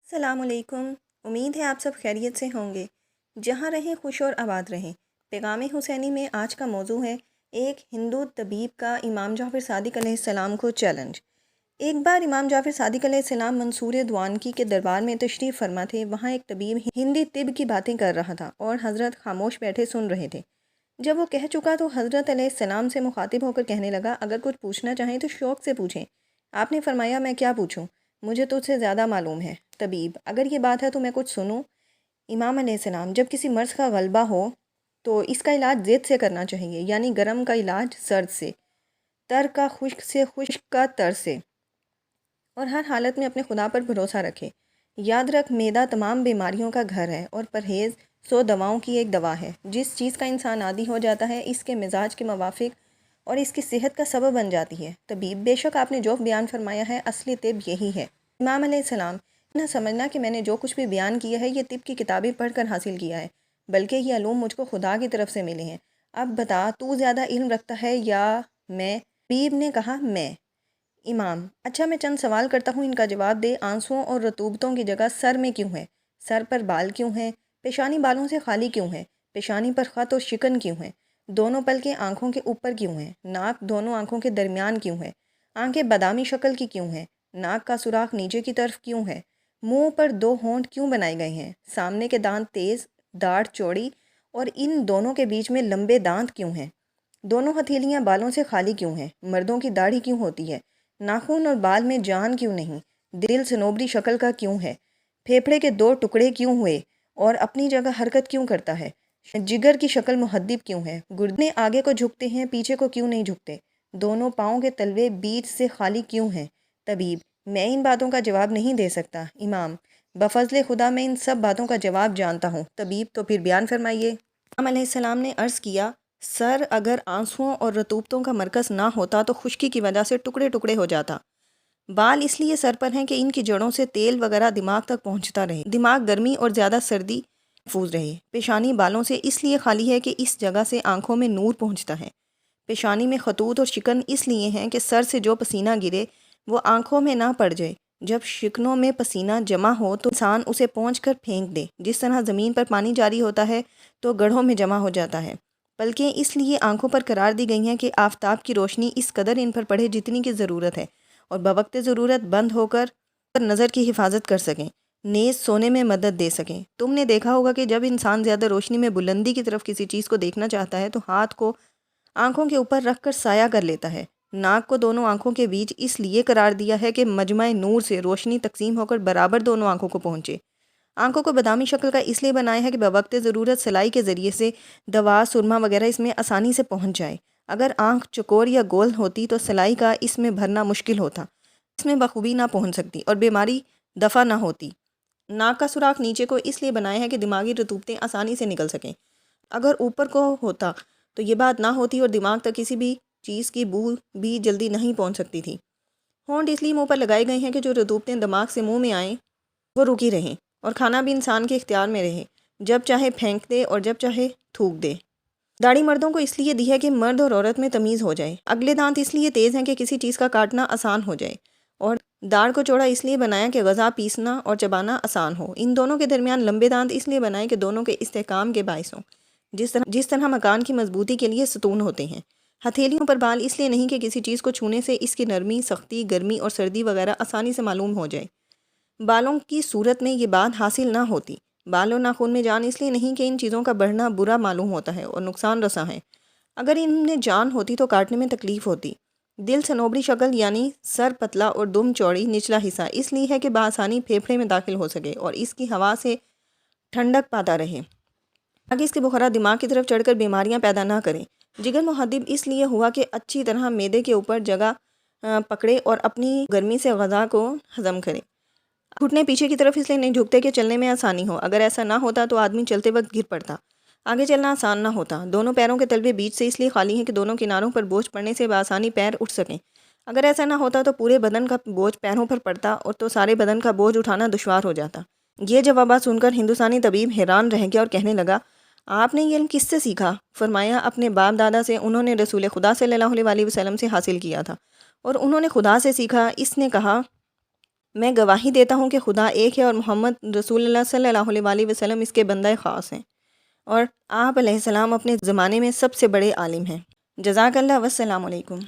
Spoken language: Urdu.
السلام علیکم۔ امید ہے آپ سب خیریت سے ہوں گے۔ جہاں رہیں خوش اور آباد رہیں۔ پیغام حسینی میں آج کا موضوع ہے ایک ہندو طبیب کا امام جعفر صادق علیہ السلام کو چیلنج۔ ایک بار امام جعفر صادق علیہ السلام منصور دوانکی کے دربار میں تشریف فرما تھے۔ وہاں ایک طبیب ہندی طب کی باتیں کر رہا تھا اور حضرت خاموش بیٹھے سن رہے تھے۔ جب وہ کہہ چکا تو حضرت علیہ السلام سے مخاطب ہو کر کہنے لگا، اگر کچھ پوچھنا چاہیں تو شوق سے پوچھیں۔ آپ نے فرمایا، میں کیا پوچھوں؟ مجھے تجھ سے زیادہ معلوم ہے۔ طبیب: اگر یہ بات ہے تو میں کچھ سنوں۔ امام علیہ السلام: جب کسی مرض کا غلبہ ہو تو اس کا علاج زیت سے کرنا چاہیے، یعنی گرم کا علاج سرد سے، تر کا خشک سے، خشک کا تر سے، اور ہر حالت میں اپنے خدا پر بھروسہ رکھے۔ یاد رکھ، معدہ تمام بیماریوں کا گھر ہے اور پرہیز 100 دواؤں کی ایک دوا ہے۔ جس چیز کا انسان عادی ہو جاتا ہے اس کے مزاج کے موافق اور اس کی صحت کا سبب بن جاتی ہے۔ طبیب: بے شک آپ نے جو بیان فرمایا ہے اصلی طب یہی ہے۔ امام علیہ السلام: نہ سمجھنا کہ میں نے جو کچھ بھی بیان کیا ہے یہ طب کی کتابیں پڑھ کر حاصل کیا ہے، بلکہ یہ علوم مجھ کو خدا کی طرف سے ملے ہیں۔ اب بتا، تو زیادہ علم رکھتا ہے یا میں؟ طبیب نے کہا، میں۔ امام: اچھا، میں چند سوال کرتا ہوں، ان کا جواب دے۔ آنسوؤں اور رطوبتوں کی جگہ سر میں کیوں ہے؟ سر پر بال کیوں ہیں؟ پیشانی بالوں سے خالی کیوں ہے؟ پیشانی پر خط اور شکن کیوں ہے؟ دونوں پلکیں آنکھوں کے اوپر کیوں ہیں؟ ناک دونوں آنکھوں کے درمیان کیوں ہے؟ آنکھیں بادامی شکل کی کیوں ہیں؟ ناک کا سوراخ نیچے کی طرف کیوں ہے؟ منہ پر 2 ہونٹ کیوں بنائے گئے ہیں؟ سامنے کے دانت تیز، داڑھ چوڑی اور ان دونوں کے بیچ میں لمبے دانت کیوں ہیں؟ دونوں ہتھیلیاں بالوں سے خالی کیوں ہیں؟ مردوں کی داڑھی کیوں ہوتی ہے؟ ناخن اور بال میں جان کیوں نہیں؟ دل صنوبری شکل کا کیوں ہے؟ پھیپھڑے کے 2 ٹکڑے کیوں ہوئے اور اپنی جگہ حرکت کیوں کرتا ہے؟ جگر کی شکل محدب کیوں ہے؟ گردے آگے کو جھکتے ہیں، پیچھے کو کیوں نہیں جھکتے؟ دونوں پاؤں کے تلوے بیچ سے خالی کیوں ہیں؟ طبیب: میں ان باتوں کا جواب نہیں دے سکتا۔ امام: بفضل خدا میں ان سب باتوں کا جواب جانتا ہوں۔ طبیب: تو پھر بیان فرمائیے۔ امام علیہ السلام نے عرض کیا، سر اگر آنسوؤں اور رطوبتوں کا مرکز نہ ہوتا تو خشکی کی وجہ سے ٹکڑے ٹکڑے ہو جاتا۔ بال اس لیے سر پر ہیں کہ ان کی جڑوں سے تیل وغیرہ دماغ تک پہنچتا رہے، دماغ گرمی اور زیادہ سردی محفوظ رہے۔ پیشانی بالوں سے اس لیے خالی ہے کہ اس جگہ سے آنکھوں میں نور پہنچتا ہے۔ پیشانی میں خطوط اور شکن اس لیے ہیں کہ سر سے جو پسینہ گرے وہ آنکھوں میں نہ پڑ جائے۔ جب شکنوں میں پسینہ جمع ہو تو انسان اسے پونچھ کر پھینک دے، جس طرح زمین پر پانی جاری ہوتا ہے تو گڑھوں میں جمع ہو جاتا ہے۔ بلکہ اس لیے آنکھوں پر قرار دی گئی ہیں کہ آفتاب کی روشنی اس قدر ان پر پڑے جتنی کی ضرورت ہے اور بوقت ضرورت بند ہو کر نظر کی حفاظت کر سکیں، نیز سونے میں مدد دے سکیں۔ تم نے دیکھا ہوگا کہ جب انسان زیادہ روشنی میں بلندی کی طرف کسی چیز کو دیکھنا چاہتا ہے تو ہاتھ کو آنکھوں کے اوپر رکھ کر سایہ کر لیتا ہے۔ ناک کو دونوں آنکھوں کے بیچ اس لیے قرار دیا ہے کہ مجمع نور سے روشنی تقسیم ہو کر برابر دونوں آنکھوں کو پہنچے۔ آنکھوں کو بادامی شکل کا اس لیے بنایا ہے کہ بوقت ضرورت سلائی کے ذریعے سے دوا، سرما وغیرہ اس میں آسانی سے پہنچ جائے۔ اگر آنکھ چکور یا گول ہوتی تو سلائی کا اس میں بھرنا مشکل ہوتا، اس میں بخوبی نہ پہنچ سکتی اور بیماری دفع نہ ہوتی۔ ناک کا سوراخ نیچے کو اس لیے بنایا ہے کہ دماغی رطوبتیں آسانی سے نکل سکیں۔ اگر اوپر کو ہوتا تو یہ بات نہ ہوتی اور دماغ تک کسی بھی چیز کی بو بھی جلدی نہیں پہنچ سکتی تھی۔ ہونٹ اس لیے منہ پر لگائے گئے ہیں کہ جو رطوبتیں دماغ سے منہ میں آئیں وہ رکی رہیں اور کھانا بھی انسان کے اختیار میں رہے، جب چاہے پھینک دے اور جب چاہے تھوک دے۔ داڑھی مردوں کو اس لیے دی ہے کہ مرد اور عورت میں تمیز ہو جائے۔ اگلے دانت اس لیے تیز ہیں کہ کسی چیز کا کاٹنا آسان ہو جائے، اور داڑھ کو چوڑا اس لیے بنایا کہ غذا پیسنا اور چبانا آسان ہو۔ ان دونوں کے درمیان لمبے دانت اس لیے بنائے کہ دونوں کے استحکام کے باعث ہوں، جس طرح مکان کی مضبوطی کے لیے ستون ہوتے ہیں۔ ہتھیلیوں پر بال اس لیے نہیں کہ کسی چیز کو چھونے سے اس کی نرمی، سختی، گرمی اور سردی وغیرہ آسانی سے معلوم ہو جائے۔ بالوں کی صورت میں یہ بات حاصل نہ ہوتی۔ بال اور ناخن میں جان اس لیے نہیں کہ ان چیزوں کا بڑھنا برا معلوم ہوتا ہے اور نقصان رساں ہے۔ اگر ان میں جان ہوتی تو کاٹنے میں تکلیف ہوتی۔ دل صنوبری شکل یعنی سر پتلا اور دم چوڑی نچلا حصہ اس لیے ہے کہ بآسانی پھیپھڑے میں داخل ہو سکے اور اس کی ہوا سے ٹھنڈک پاتا رہے، تاکہ اس کے بخارات دماغ کی طرف چڑھ کر بیماریاں پیدا نہ کریں۔ جگر محدب اس لیے ہوا کہ اچھی طرح معدے کے اوپر جگہ پکڑے اور اپنی گرمی سے غذا کو ہضم کرے۔ گھٹنے پیچھے کی طرف اس لیے نہیں جھکتے کہ چلنے میں آسانی ہو۔ اگر ایسا نہ ہوتا تو آدمی چلتے وقت گر پڑتا، آگے چلنا آسان نہ ہوتا۔ دونوں پیروں کے تلوے بیچ سے اس لیے خالی ہیں کہ دونوں کناروں پر بوجھ پڑنے سے بآسانی پیر اٹھ سکیں۔ اگر ایسا نہ ہوتا تو پورے بدن کا بوجھ پیروں پر پڑتا اور تو سارے بدن کا بوجھ اٹھانا دشوار ہو جاتا۔ یہ جوابات سن کر ہندوستانی طبیب حیران رہ گیا اور کہنے لگا، آپ نے یہ علم کس سے سیکھا؟ فرمایا، اپنے باپ دادا سے۔ انہوں نے رسول خدا صلی اللہ علیہ وسلم سے حاصل کیا تھا اور انہوں نے خدا سے سیکھا۔ اس نے کہا، میں گواہی دیتا ہوں کہ خدا ایک ہے اور محمد رسول اللہ صلی اللہ علیہ وسلم اس کے بندہ خاص ہیں، اور آپ علیہ السلام اپنے زمانے میں سب سے بڑے عالم ہیں۔ جزاک اللہ، والسلام علیکم۔